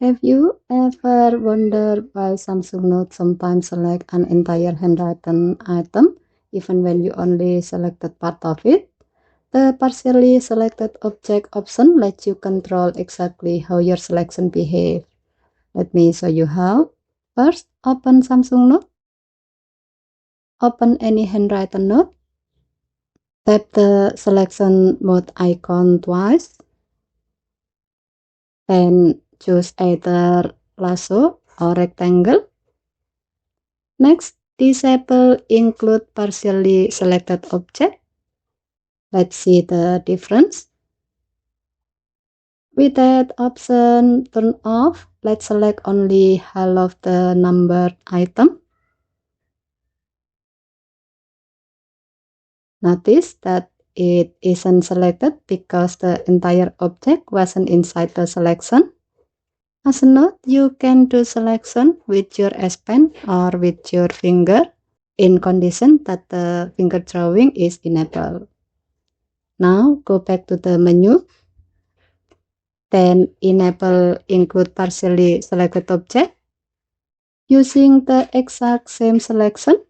Have you ever wondered why Samsung Note sometimes select an entire handwritten item even when you only selected part of it? The partially selected object option lets you control exactly how your selection behaves. Let me show you how. First, open Samsung Note. Open any handwritten note. Tap the selection mode icon twice. Then choose either lasso or rectangle. Next, disable include partially selected object. Let's see the difference. With that option turned off, let's select only half of the numbered item. Notice that it isn't selected because the entire object wasn't inside the selection. As a note, you can do selection with your S Pen or with your finger in condition that the finger drawing is enabled. Now go back to the menu, then enable include partially selected object. Using the exact same selection,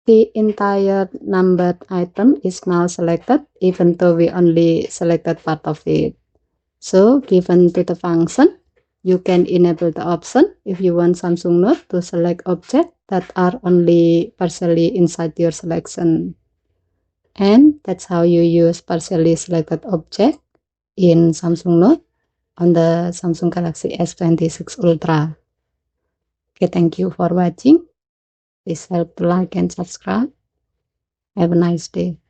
the entire numbered item is now selected even though we only selected part of it. So given to the function, you can enable the option if you want Samsung Note to select objects that are only partially inside your selection. And that's how you use partially selected object in Samsung Note on the Samsung Galaxy S26 Ultra. Okay, thank you for watching. Please help to like and subscribe. Have a nice day.